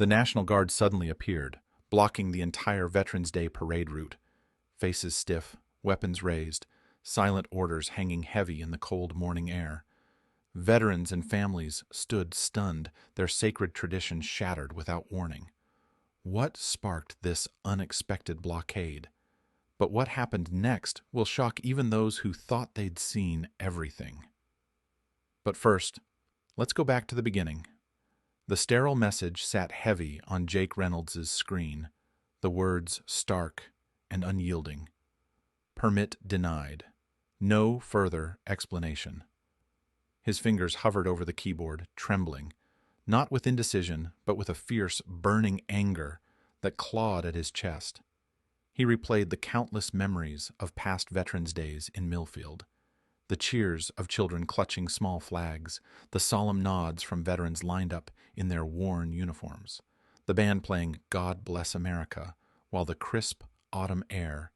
The National Guard suddenly appeared, blocking the entire Veterans Day parade route. Faces stiff, weapons raised, silent orders hanging heavy in the cold morning air. Veterans and families stood stunned, their sacred tradition shattered without warning. What sparked this unexpected blockade? But what happened next will shock even those who thought they'd seen everything. But first, let's go back to the beginning. The sterile message sat heavy on Jake Reynolds' screen, the words stark and unyielding. Permit denied. No further explanation. His fingers hovered over the keyboard, trembling, not with indecision, but with a fierce, burning anger that clawed at his chest. He replayed the countless memories of past Veterans Days in Millfield. The cheers of children clutching small flags, the solemn nods from veterans lined up in their worn uniforms, the band playing God Bless America, while the crisp autumn air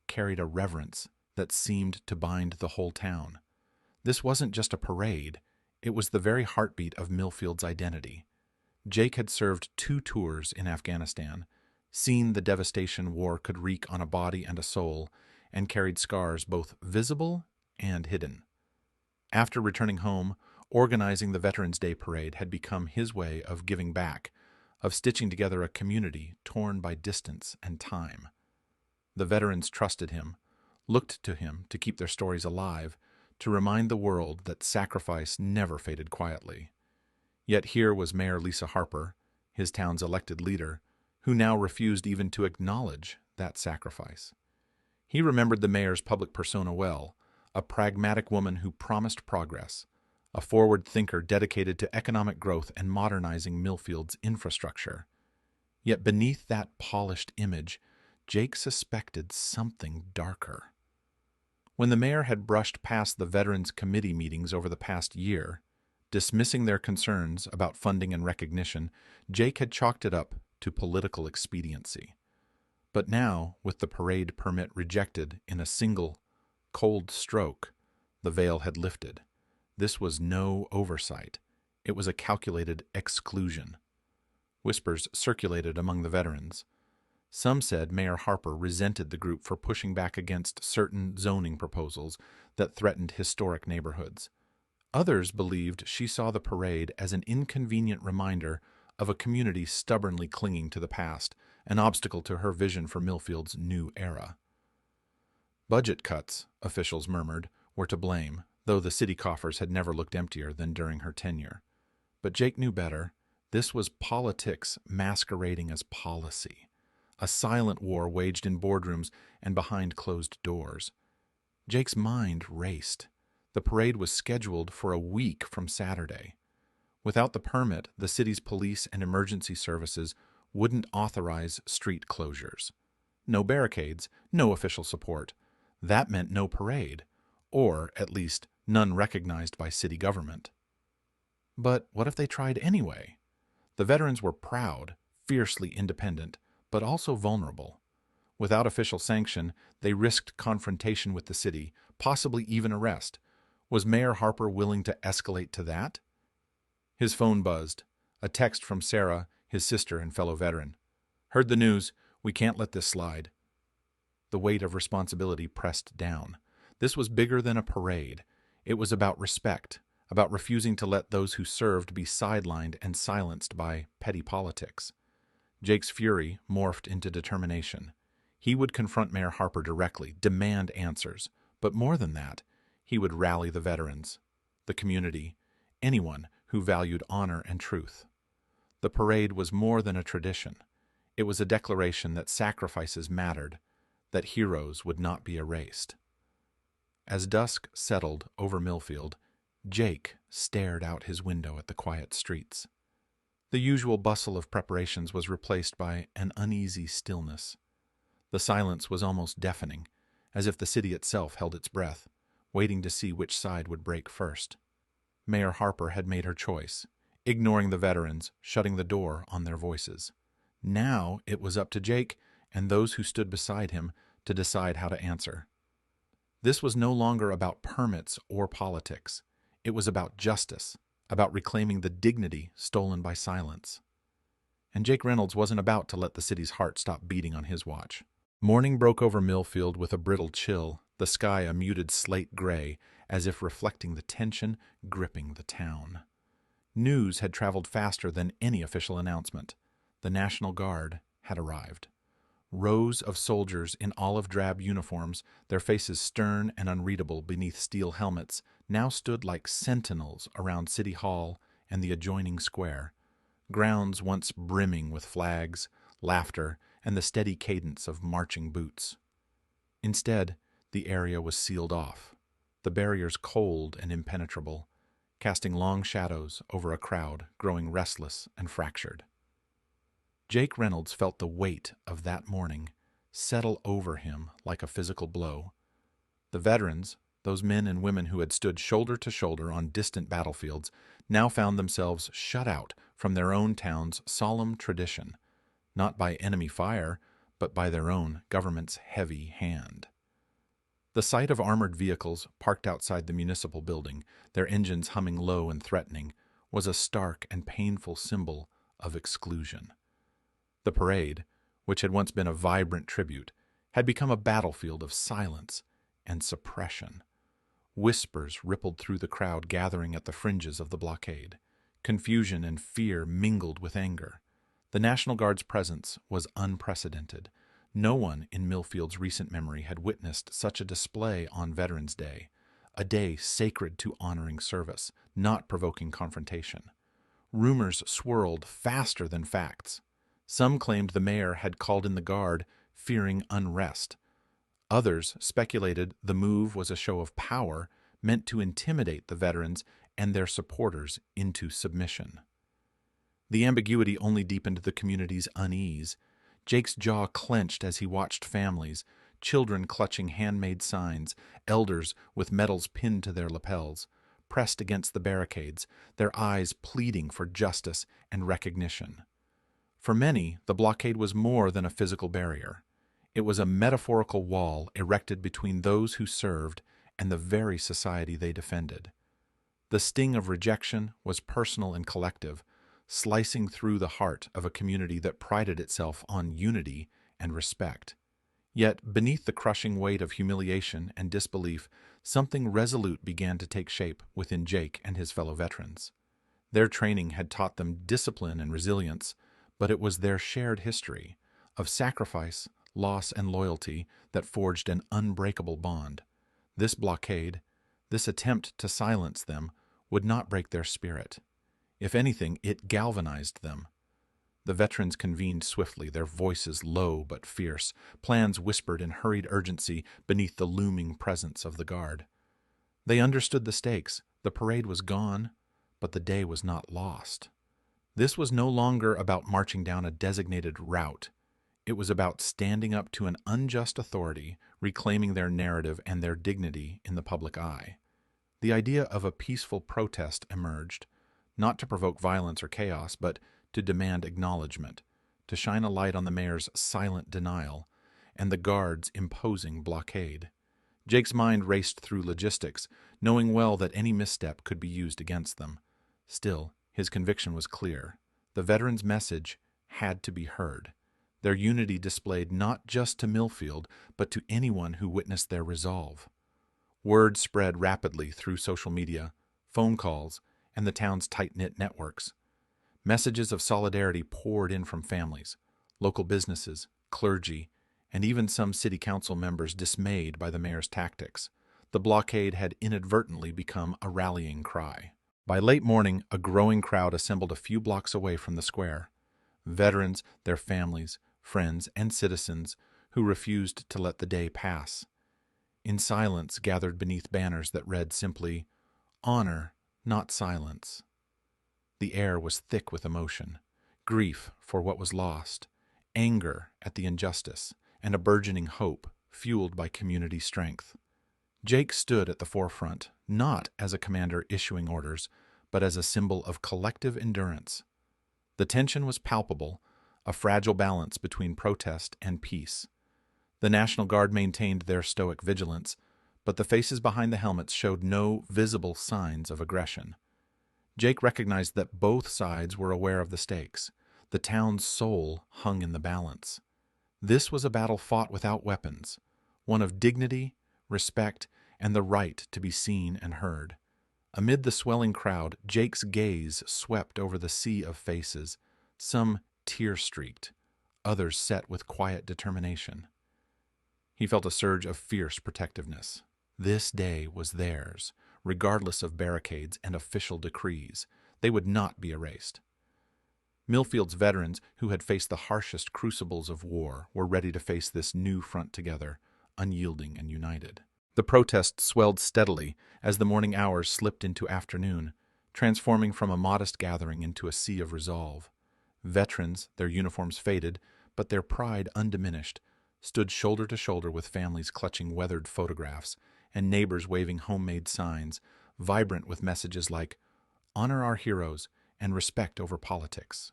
carried a reverence that seemed to bind the whole town. This wasn't just a parade, it was the very heartbeat of Millfield's identity. Jake had served 2 tours in Afghanistan, seen the devastation war could wreak on a body and a soul, and carried scars both visible and hidden. After returning home, organizing the Veterans Day Parade had become his way of giving back, of stitching together a community torn by distance and time. The veterans trusted him, looked to him to keep their stories alive, to remind the world that sacrifice never faded quietly. Yet here was Mayor Lisa Harper, his town's elected leader, who now refused even to acknowledge that sacrifice. He remembered the mayor's public persona well, a pragmatic woman who promised progress, a forward thinker dedicated to economic growth and modernizing Millfield's infrastructure. Yet beneath that polished image, Jake suspected something darker. When the mayor had brushed past the Veterans Committee meetings over the past year, dismissing their concerns about funding and recognition, Jake had chalked it up to political expediency. But now, with the parade permit rejected in a single, cold stroke, the veil had lifted. This was no oversight. It was a calculated exclusion. Whispers circulated among the veterans. Some said Mayor Harper resented the group for pushing back against certain zoning proposals that threatened historic neighborhoods. Others believed she saw the parade as an inconvenient reminder of a community stubbornly clinging to the past, an obstacle to her vision for Millfield's new era. Budget cuts, officials murmured, were to blame, though the city coffers had never looked emptier than during her tenure. But Jake knew better. This was politics masquerading as policy, a silent war waged in boardrooms and behind closed doors. Jake's mind raced. The parade was scheduled for a week from Saturday. Without the permit, the city's police and emergency services wouldn't authorize street closures. No barricades, no official support. That meant no parade, or, at least, none recognized by city government. But what if they tried anyway? The veterans were proud, fiercely independent, but also vulnerable. Without official sanction, they risked confrontation with the city, possibly even arrest. Was Mayor Harper willing to escalate to that? His phone buzzed. A text from Sarah, his sister and fellow veteran. "Heard the news. We can't let this slide." The weight of responsibility pressed down. This was bigger than a parade. It was about respect, about refusing to let those who served be sidelined and silenced by petty politics. Jake's fury morphed into determination. He would confront Mayor Harper directly, demand answers. But more than that, he would rally the veterans, the community, anyone who valued honor and truth. The parade was more than a tradition. It was a declaration that sacrifices mattered, that heroes would not be erased. As dusk settled over Millfield, Jake stared out his window at the quiet streets. The usual bustle of preparations was replaced by an uneasy stillness. The silence was almost deafening, as if the city itself held its breath, waiting to see which side would break first. Mayor Harper had made her choice, ignoring the veterans, shutting the door on their voices. Now it was up to Jake and those who stood beside him to decide how to answer. This was no longer about permits or politics. It was about justice, about reclaiming the dignity stolen by silence. and Jake Reynolds wasn't about to let the city's heart stop beating on his watch. Morning broke over Millfield with a brittle chill, the sky a muted slate gray, as if reflecting the tension gripping the town. News had traveled faster than any official announcement. The National Guard had arrived. Rows of soldiers in olive-drab uniforms, their faces stern and unreadable beneath steel helmets, now stood like sentinels around City Hall and the adjoining square, grounds once brimming with flags, laughter, and the steady cadence of marching boots. Instead, the area was sealed off, the barriers cold and impenetrable, casting long shadows over a crowd growing restless and fractured. Jake Reynolds felt the weight of that morning settle over him like a physical blow. The veterans, those men and women who had stood shoulder to shoulder on distant battlefields, now found themselves shut out from their own town's solemn tradition, not by enemy fire, but by their own government's heavy hand. The sight of armored vehicles parked outside the municipal building, their engines humming low and threatening, was a stark and painful symbol of exclusion. The parade, which had once been a vibrant tribute, had become a battlefield of silence and suppression. Whispers rippled through the crowd gathering at the fringes of the blockade. Confusion and fear mingled with anger. The National Guard's presence was unprecedented. No one in Millfield's recent memory had witnessed such a display on Veterans Day, a day sacred to honoring service, not provoking confrontation. Rumors swirled faster than facts. Some claimed the mayor had called in the guard, fearing unrest. Others speculated the move was a show of power meant to intimidate the veterans and their supporters into submission. The ambiguity only deepened the community's unease. Jake's jaw clenched as he watched families, children clutching handmade signs, elders with medals pinned to their lapels, pressed against the barricades, their eyes pleading for justice and recognition. For many, the blockade was more than a physical barrier. It was a metaphorical wall erected between those who served and the very society they defended. The sting of rejection was personal and collective, slicing through the heart of a community that prided itself on unity and respect. Yet, beneath the crushing weight of humiliation and disbelief, something resolute began to take shape within Jake and his fellow veterans. Their training had taught them discipline and resilience, but it was their shared history of sacrifice, loss, and loyalty that forged an unbreakable bond. This blockade, this attempt to silence them, would not break their spirit. If anything, it galvanized them. The veterans convened swiftly, their voices low but fierce, plans whispered in hurried urgency beneath the looming presence of the guard. They understood the stakes. The parade was gone, but the day was not lost. This was no longer about marching down a designated route. It was about standing up to an unjust authority, reclaiming their narrative and their dignity in the public eye. The idea of a peaceful protest emerged, not to provoke violence or chaos, but to demand acknowledgement, to shine a light on the mayor's silent denial and the guard's imposing blockade. Jake's mind raced through logistics, knowing well that any misstep could be used against them. Still, his conviction was clear. The veterans' message had to be heard. Their unity displayed not just to Millfield, but to anyone who witnessed their resolve. Word spread rapidly through social media, phone calls, and the town's tight-knit networks. Messages of solidarity poured in from families, local businesses, clergy, and even some city council members dismayed by the mayor's tactics. The blockade had inadvertently become a rallying cry. By late morning, a growing crowd assembled a few blocks away from the square. Veterans, their families, friends, and citizens who refused to let the day pass. In silence gathered beneath banners that read simply, "Honor, not silence." The air was thick with emotion, grief for what was lost, anger at the injustice, and a burgeoning hope fueled by community strength. Jake stood at the forefront, not as a commander issuing orders, but as a symbol of collective endurance. The tension was palpable, a fragile balance between protest and peace. The National Guard maintained their stoic vigilance, but the faces behind the helmets showed no visible signs of aggression. Jake recognized that both sides were aware of the stakes. The town's soul hung in the balance. This was a battle fought without weapons, one of dignity, respect, and the right to be seen and heard. Amid the swelling crowd, Jake's gaze swept over the sea of faces, some tear-streaked, others set with quiet determination. He felt a surge of fierce protectiveness. This day was theirs, regardless of barricades and official decrees. They would not be erased. Millfield's veterans, who had faced the harshest crucibles of war, were ready to face this new front together, unyielding and united. The protest swelled steadily as the morning hours slipped into afternoon, transforming from a modest gathering into a sea of resolve. Veterans, their uniforms faded, but their pride undiminished, stood shoulder to shoulder with families clutching weathered photographs and neighbors waving homemade signs, vibrant with messages like, "Honor our heroes and respect over politics."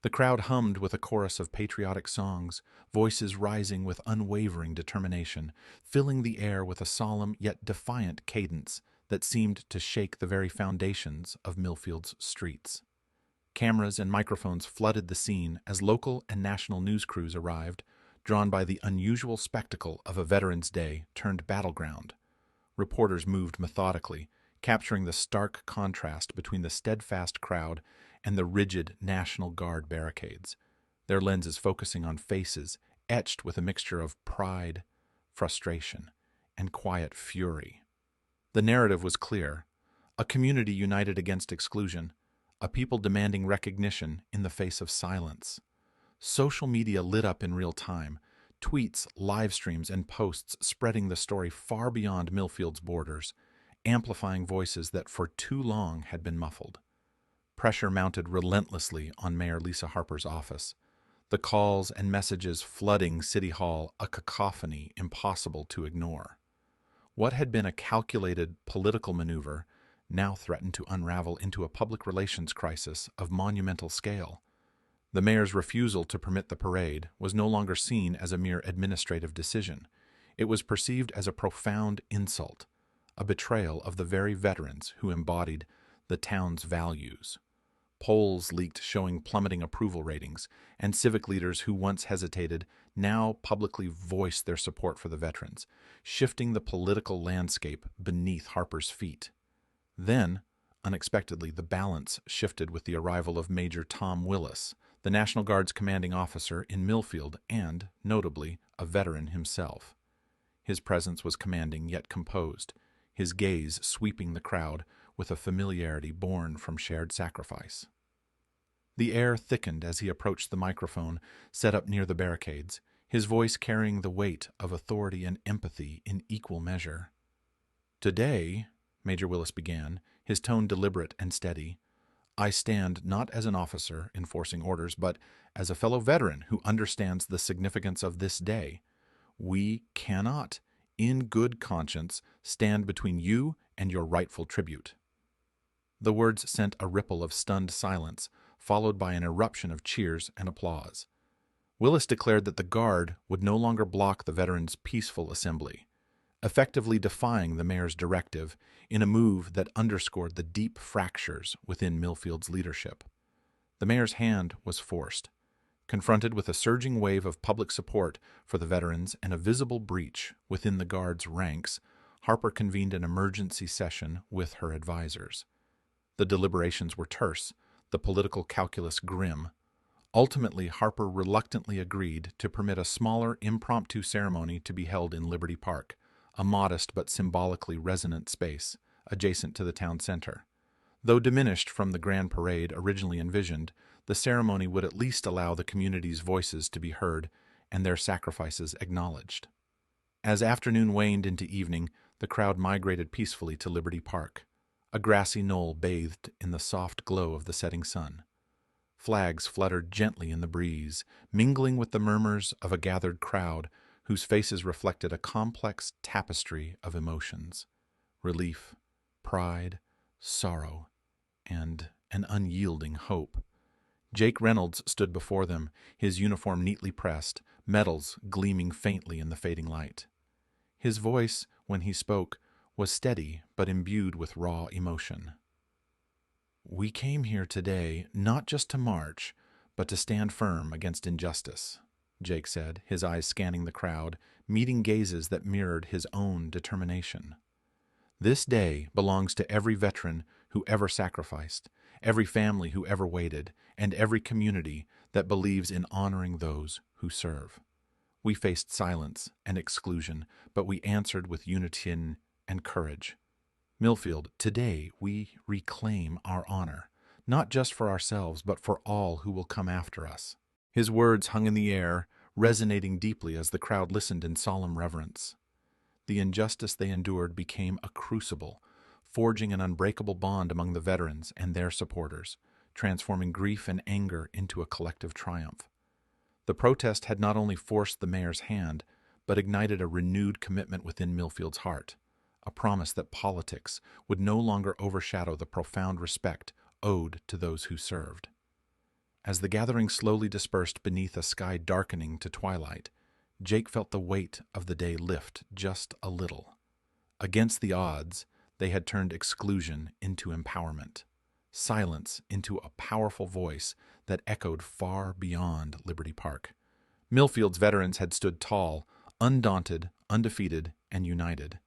The crowd hummed with a chorus of patriotic songs, voices rising with unwavering determination, filling the air with a solemn yet defiant cadence that seemed to shake the very foundations of Millfield's streets. Cameras and microphones flooded the scene as local and national news crews arrived, drawn by the unusual spectacle of a Veterans Day turned battleground. Reporters moved methodically, capturing the stark contrast between the steadfast crowd and the rigid National Guard barricades, their lenses focusing on faces etched with a mixture of pride, frustration, and quiet fury. The narrative was clear: a community united against exclusion, a people demanding recognition in the face of silence. Social media lit up in real time, tweets, live streams, and posts spreading the story far beyond Millfield's borders, amplifying voices that for too long had been muffled. Pressure mounted relentlessly on Mayor Lisa Harper's office, the calls and messages flooding City Hall a cacophony impossible to ignore. What had been a calculated political maneuver now threatened to unravel into a public relations crisis of monumental scale. The mayor's refusal to permit the parade was no longer seen as a mere administrative decision. It was perceived as a profound insult, a betrayal of the very veterans who embodied the town's values. Polls leaked showing plummeting approval ratings, and civic leaders who once hesitated now publicly voiced their support for the veterans, shifting the political landscape beneath Harper's feet. Then, unexpectedly, the balance shifted with the arrival of Major Tom Willis, the National Guard's commanding officer in Millfield and, notably, a veteran himself. His presence was commanding yet composed, his gaze sweeping the crowd with a familiarity born from shared sacrifice. The air thickened as he approached the microphone set up near the barricades, his voice carrying the weight of authority and empathy in equal measure. "Today," Major Willis began, his tone deliberate and steady, "I stand not as an officer enforcing orders, but as a fellow veteran who understands the significance of this day. We cannot, in good conscience, stand between you and your rightful tribute." The words sent a ripple of stunned silence, followed by an eruption of cheers and applause. Willis declared that the Guard would no longer block the veterans' peaceful assembly, effectively defying the mayor's directive in a move that underscored the deep fractures within Millfield's leadership. The mayor's hand was forced. Confronted with a surging wave of public support for the veterans and a visible breach within the Guard's ranks, Harper convened an emergency session with her advisors. The deliberations were terse, the political calculus grim. Ultimately, Harper reluctantly agreed to permit a smaller, impromptu ceremony to be held in Liberty Park, a modest but symbolically resonant space adjacent to the town center. Though diminished from the grand parade originally envisioned, the ceremony would at least allow the community's voices to be heard and their sacrifices acknowledged. As afternoon waned into evening, the crowd migrated peacefully to Liberty Park, a grassy knoll bathed in the soft glow of the setting sun. Flags fluttered gently in the breeze, mingling with the murmurs of a gathered crowd whose faces reflected a complex tapestry of emotions: relief, pride, sorrow, and an unyielding hope. Jake Reynolds stood before them, his uniform neatly pressed, medals gleaming faintly in the fading light. His voice, when he spoke, was steady but imbued with raw emotion. "We came here today not just to march, but to stand firm against injustice, Jake said, his eyes scanning the crowd, meeting gazes that mirrored his own determination. This day belongs to every veteran who ever sacrificed, every family who ever waited, and every community that believes in honoring those who serve. We faced silence and exclusion, but we answered with unity and courage. Millfield, today we reclaim our honor, not just for ourselves, but for all who will come after us. His words hung in the air, resonating deeply as the crowd listened in solemn reverence. The injustice they endured became a crucible, forging an unbreakable bond among the veterans and their supporters, transforming grief and anger into a collective triumph. The protest had not only forced the mayor's hand, but ignited a renewed commitment within Millfield's heart, a promise that politics would no longer overshadow the profound respect owed to those who served. As the gathering slowly dispersed beneath a sky darkening to twilight, Jake felt the weight of the day lift just a little. Against the odds, they had turned exclusion into empowerment, silence into a powerful voice that echoed far beyond Liberty Park. Millfield's veterans had stood tall, undaunted, undefeated, and united.